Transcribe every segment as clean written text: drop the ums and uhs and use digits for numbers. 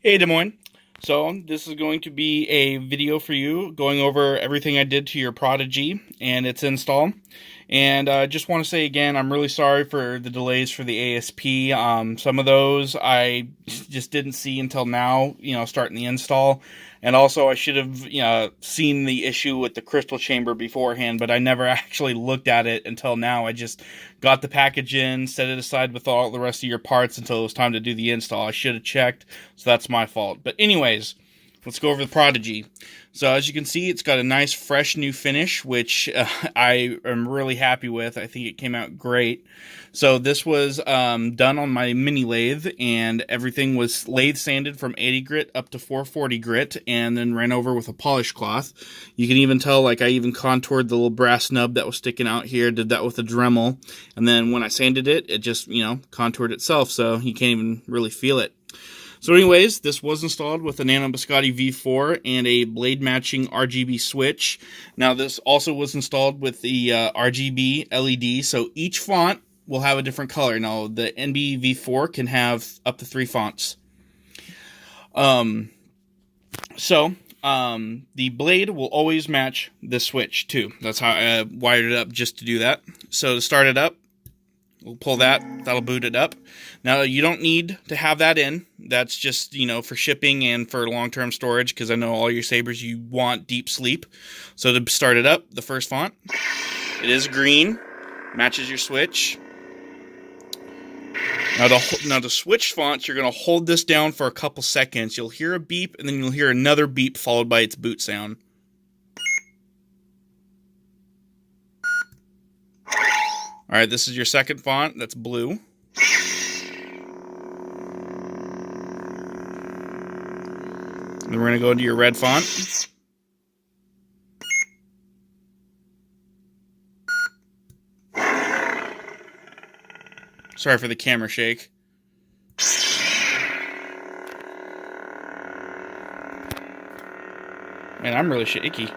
Hey Des Moines. So this is going to be a video for you going over everything I did to your Prodigy and its install. And I just want to say again, I'm really sorry for the delays for the ASP. Some of those I just didn't see until now, starting the install. And also I should have, seen the issue with the crystal chamber beforehand, but I never actually looked at it until now. I just got the package in, set it aside with all the rest of your parts until it was time to do the install. I should have checked, so that's my fault. But anyways, let's go over the Prodigy. So as you can see, it's got a nice fresh new finish, which I am really happy with. I think it came out great. So this was done on my mini lathe, and everything was lathe sanded from 80 grit up to 440 grit, and then ran over with a polish cloth. You can even tell, like, I even contoured the little brass nub that was sticking out here, did that with a Dremel, and then when I sanded it, it just, contoured itself, so you can't even really feel it. So anyways, this was installed with a Nano Biscotti V4 and a blade matching RGB switch. Now this also was installed with the RGB LED, so each font will have a different color. Now the NB V4 can have up to 3 fonts. The blade will always match the switch too. That's how I wired it up, just to do that. So to start it up, we'll pull that. That'll boot it up. Now, you don't need to have that in. That's just, for shipping and for long-term storage, because I know all your Sabres, you want deep sleep. So to start it up, the first font, it is green, matches your switch. Now, the switch fonts, you're going to hold this down for a couple seconds. You'll hear a beep, and then you'll hear another beep followed by its boot sound. All right, this is your second font. That's blue. Then we're going to go into your red font. Sorry for the camera shake. Man, I'm really shaky.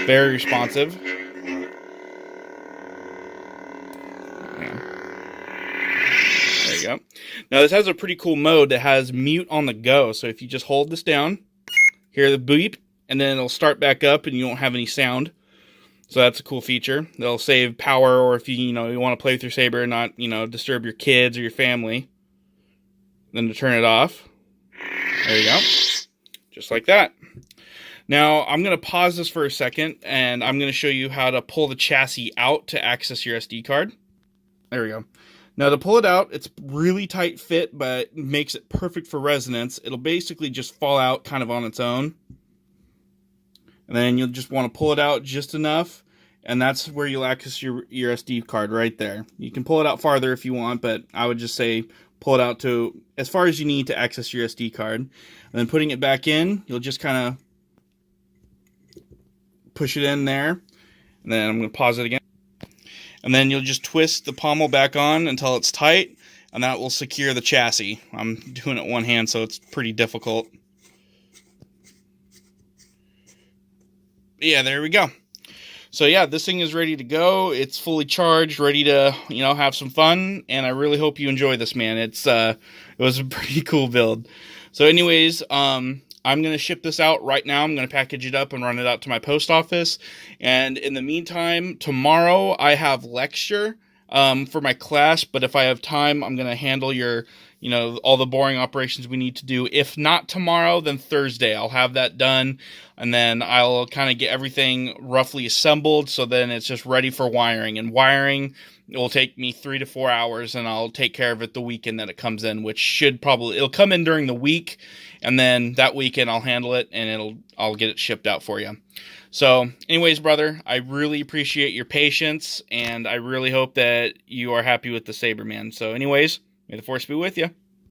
Very responsive. There you go. Now this has a pretty cool mode that has mute on the go. So if you just hold this down, hear the beep, and then it'll start back up and you won't have any sound. So that's a cool feature. They'll save power, or if you want to play with your Sabre and not, disturb your kids or your family. Then to turn it off. There you go. Just like that. Now, I'm going to pause this for a second, and I'm going to show you how to pull the chassis out to access your SD card. There we go. Now, to pull it out, it's really tight fit, but makes it perfect for resonance. It'll basically just fall out kind of on its own. And then you'll just want to pull it out just enough, and that's where you'll access your SD card right there. You can pull it out farther if you want, but I would just say pull it out to as far as you need to access your SD card. And then putting it back in, you'll just kind of push it in there, and then I'm going to pause it again, and then you'll just twist the pommel back on until it's tight, and that will secure the chassis. I'm doing it one hand, so it's pretty difficult. But yeah, there we go. So yeah, this thing is ready to go. It's fully charged, ready to have some fun, and I really hope you enjoy this, man. It was a pretty cool build. So anyways, I'm going to ship this out right now. I'm going to package it up and run it out to my post office. And in the meantime, tomorrow I have lecture for my class. But if I have time, I'm going to handle your, all the boring operations we need to do. If not tomorrow, then Thursday. I'll have that done. And then I'll kind of get everything roughly assembled. So then it's just ready for wiring. And wiring, it will take me 3 to 4 hours. And I'll take care of it the weekend that it comes in, which it'll come in during the week. And then that weekend I'll handle it, and I'll get it shipped out for you. So anyways, brother, I really appreciate your patience, and I really hope that you are happy with the Sabre, man. So anyways, may the force be with you.